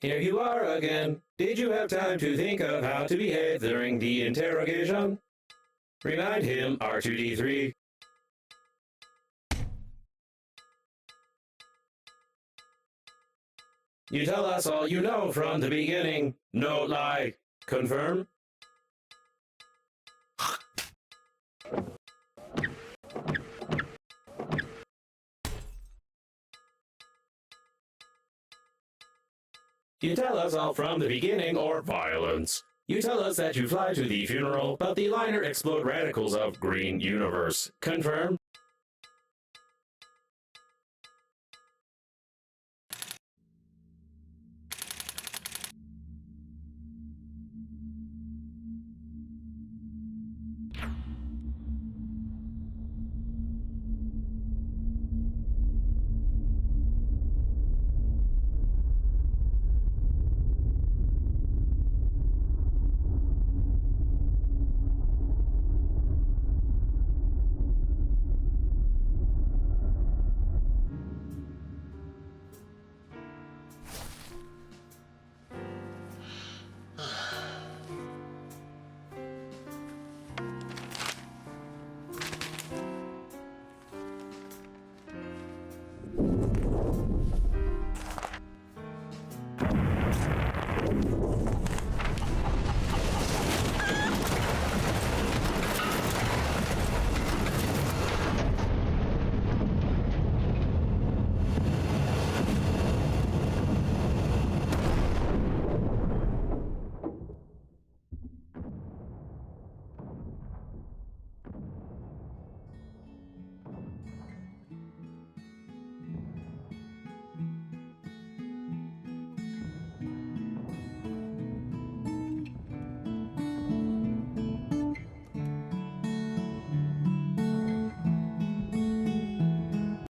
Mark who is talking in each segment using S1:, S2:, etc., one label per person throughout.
S1: Here you are again. Did you have time to think of how to behave during the interrogation? Remind him, R2-D3. You tell us all you know from the beginning. No lie. Confirm? You tell us all from the beginning, or violence. You tell us that you fly to the funeral, but the liner explode radicals of green universe. Confirm?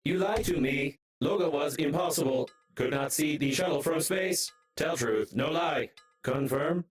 S1: You lied to me. Logo was impossible. Could not see the shuttle from space. Tell truth, no lie. Confirm?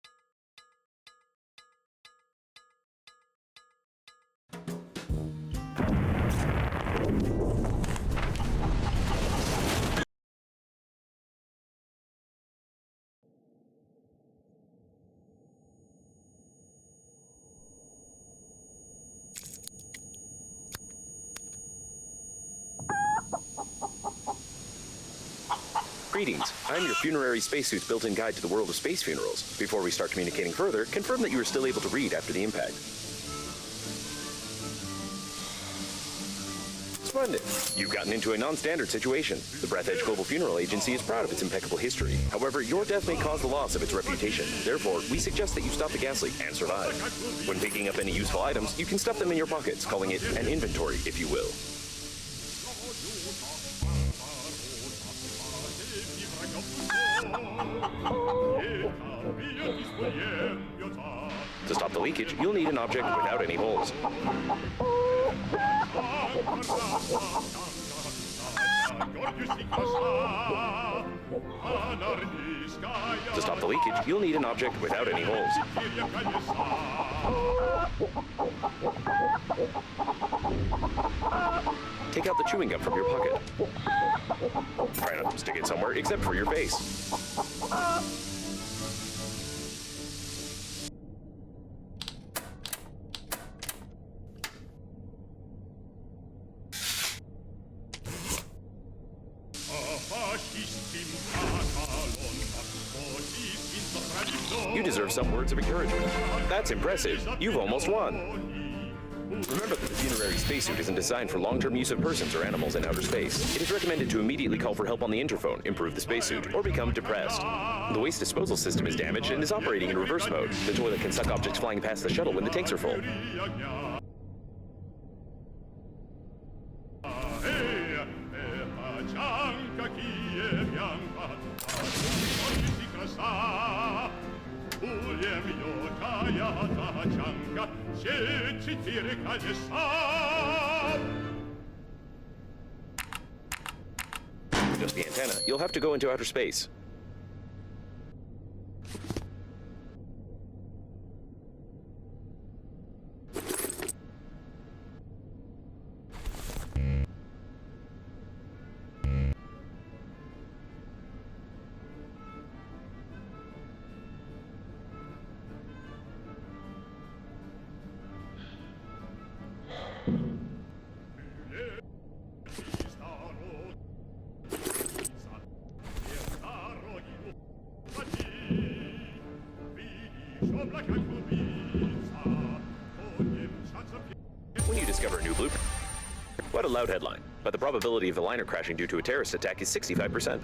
S2: Greetings, I'm your funerary spacesuit's built-in guide to the world of space funerals. Before we start communicating further, confirm that you are still able to read after the impact. Splendid. You've gotten into a non-standard situation. The Breathedge Global Funeral Agency is proud of its impeccable history. However, your death may cause the loss of its reputation. Therefore, we suggest that you stop the gas leak and survive. When picking up any useful items, you can stuff them in your pockets, calling it an inventory, if you will. To stop the leakage, you'll need an object without any holes. To stop the leakage, you'll need an object without any holes. Take out the chewing gum from your pocket. Try not to stick it somewhere except for your face. You deserve some words of encouragement. That's impressive. You've almost won. Remember that the funerary spacesuit isn't designed for long-term use of persons or animals in outer space. It is recommended to immediately call for help on the interphone, improve the spacesuit, or become depressed. The waste disposal system is damaged and is operating in reverse mode. The toilet can suck objects flying past the shuttle when the tanks are full. Just the antenna. You'll have to go into outer space. loud headline, but the probability of the liner crashing due to a terrorist attack is 65%.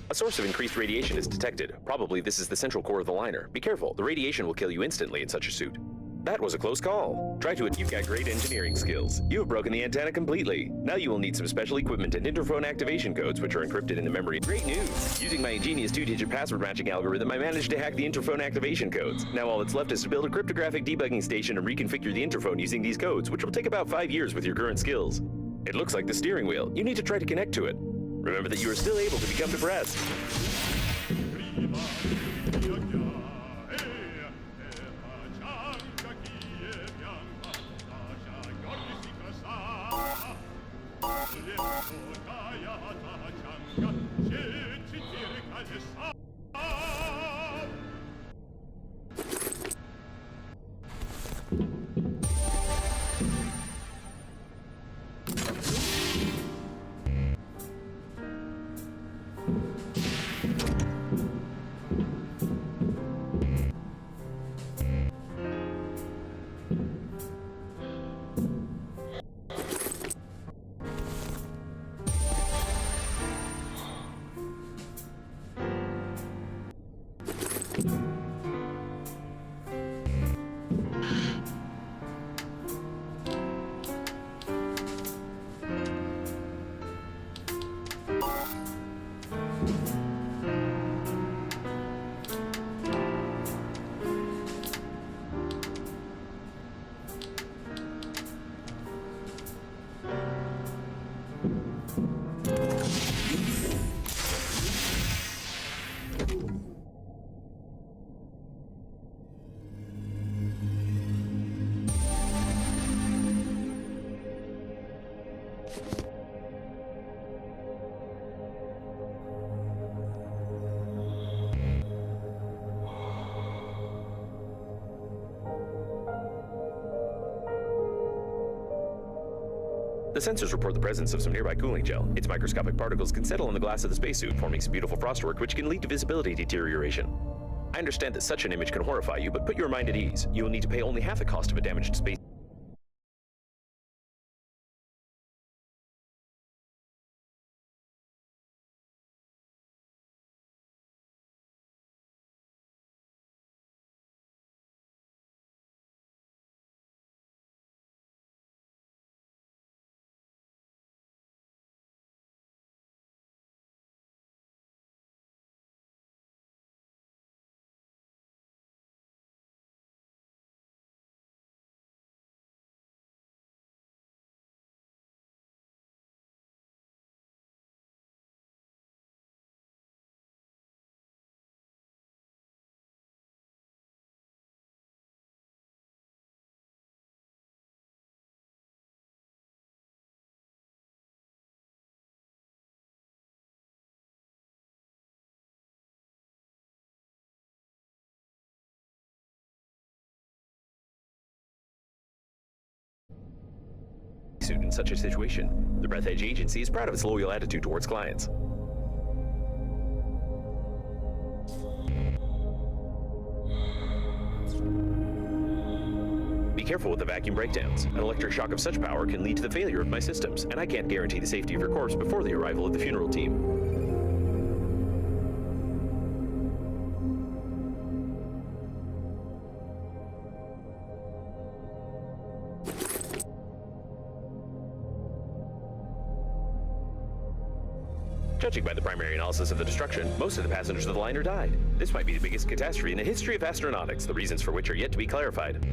S2: A source of increased radiation is detected. Probably this is the central core of the liner. Be careful, the radiation will kill you instantly in such a suit. That was a close call. Try to it. You've got great engineering skills. You have broken the antenna completely. Now you will need some special equipment and interphone activation codes, which are encrypted in the memory. Great news! Using my ingenious 2-digit password matching algorithm, I managed to hack the interphone activation codes. Now all that's left is to build a cryptographic debugging station and reconfigure the interphone using these codes, which will take about 5 years with your current skills. It looks like the steering wheel. You need to try to connect to it. Remember that you are still able to become depressed. The sensors report the presence of some nearby cooling gel. Its microscopic particles can settle on the glass of the spacesuit, forming some beautiful frostwork which can lead to visibility deterioration. I understand that such an image can horrify you, but put your mind at ease. You will need to pay only half the cost of a damaged space. In such a situation, the Breathedge agency is proud of its loyal attitude towards clients. Be careful with the vacuum breakdowns. An electric shock of such power can lead to the failure of my systems, and I can't guarantee the safety of your corpse before the arrival of the funeral team. Judging by the primary analysis of the destruction, most of the passengers of the liner died. This might be the biggest catastrophe in the history of astronautics, the reasons for which are yet to be clarified.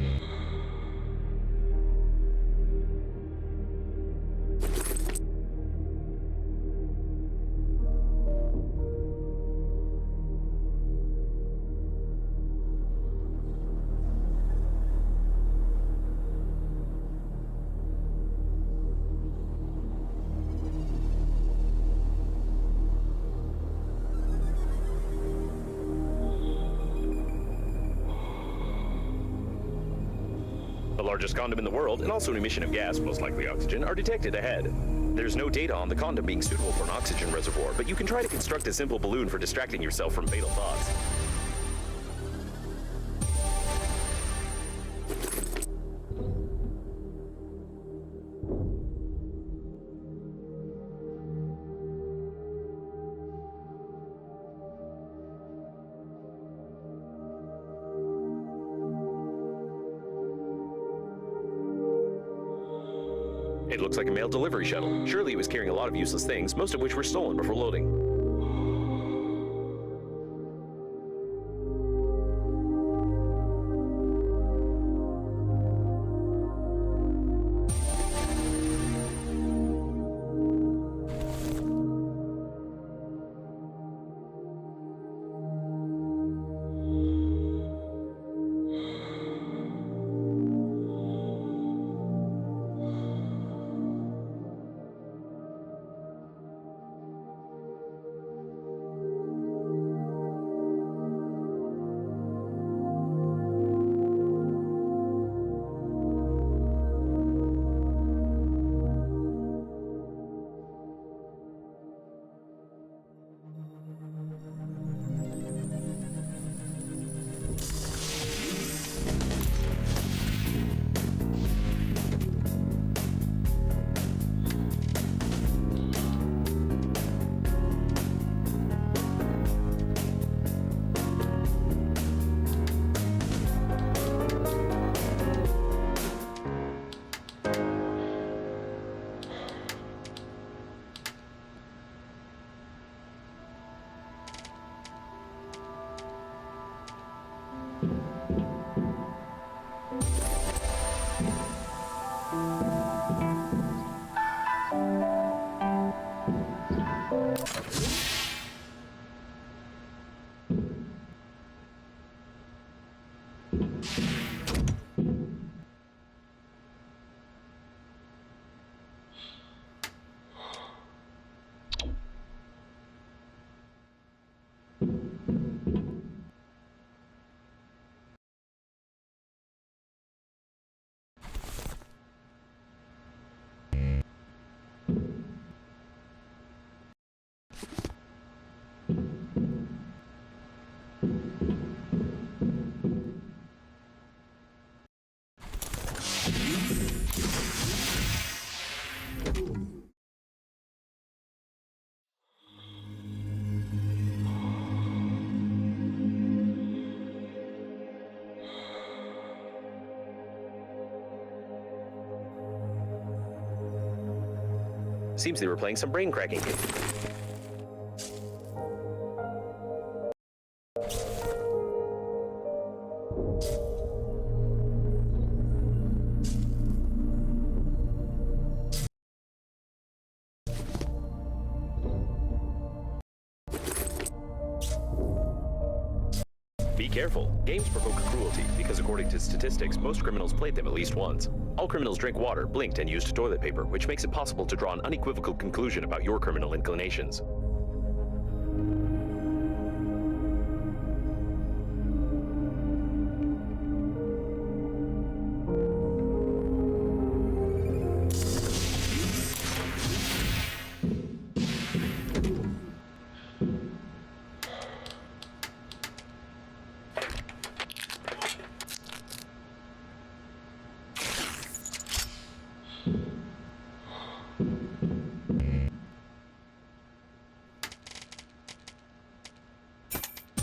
S2: largest condom in the world, and also an emission of gas, most likely oxygen, are detected ahead. There's no data on the condom being suitable for an oxygen reservoir, but you can try to construct a simple balloon for distracting yourself from fatal thoughts. It looks like a mail delivery shuttle. Surely it was carrying a lot of useless things, most of which were stolen before loading. Seems they were playing some brain-cracking game. Be careful. Games provoke cruelty because according to statistics, most criminals played them at least once. All criminals drink water, blinked, and used toilet paper, which makes it possible to draw an unequivocal conclusion about your criminal inclinations.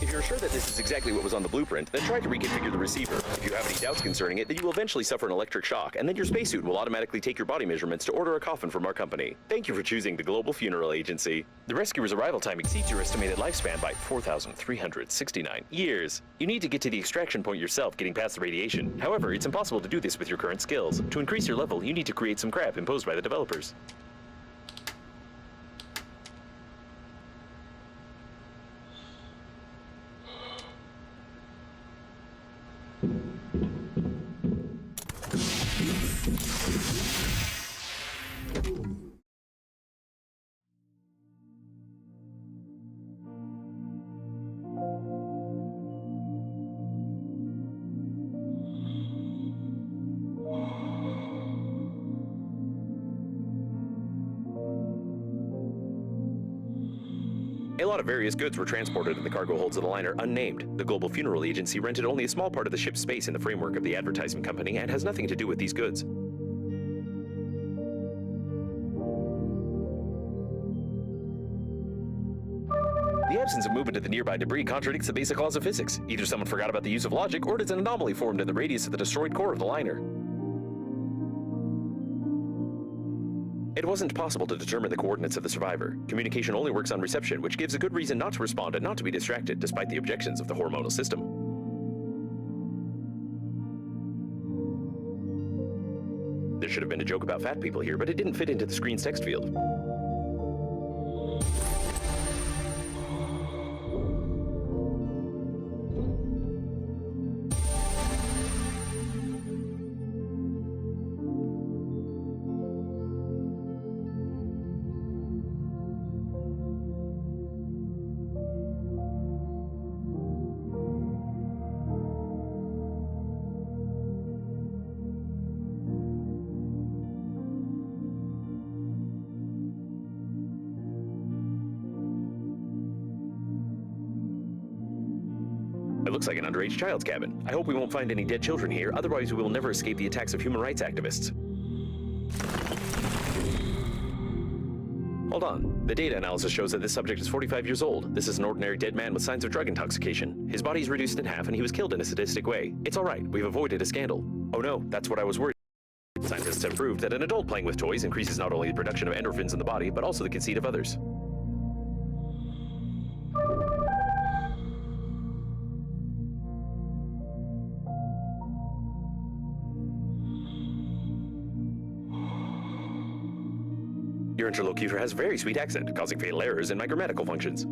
S2: If you're sure that this is exactly what was on the blueprint, then try to reconfigure the receiver. If you have any doubts concerning it, then you will eventually suffer an electric shock, and then your spacesuit will automatically take your body measurements to order a coffin from our company. Thank you for choosing the Global Funeral Agency. The rescuer's arrival time exceeds your estimated lifespan by 4,369 years. You need to get to the extraction point yourself, getting past the radiation. However, it's impossible to do this with your current skills. To increase your level, you need to create some crap imposed by the developers. lot of various goods were transported in the cargo holds of the liner unnamed. The global funeral agency rented only a small part of the ship's space in the framework of the advertisement company and has nothing to do with these goods. The absence of movement of the nearby debris contradicts the basic laws of physics. Either someone forgot about the use of logic, or it is an anomaly formed in the radius of the destroyed core of the liner. It wasn't possible to determine the coordinates of the survivor. Communication only works on reception, which gives a good reason not to respond and not to be distracted, despite the objections of the hormonal system. There should have been a joke about fat people here, but it didn't fit into the screen's text field. It looks like an underage child's cabin. I hope we won't find any dead children here, otherwise we will never escape the attacks of human rights activists. Hold on. The data analysis shows that this subject is 45 years old. This is an ordinary dead man with signs of drug intoxication. His body is reduced in half and he was killed in a sadistic way. It's alright, we've avoided a scandal. Oh no, that's what I was worried about. Scientists have proved that an adult playing with toys increases not only the production of endorphins in the body, but also the conceit of others. Your interlocutor has a very sweet accent, causing fatal errors in my grammatical functions.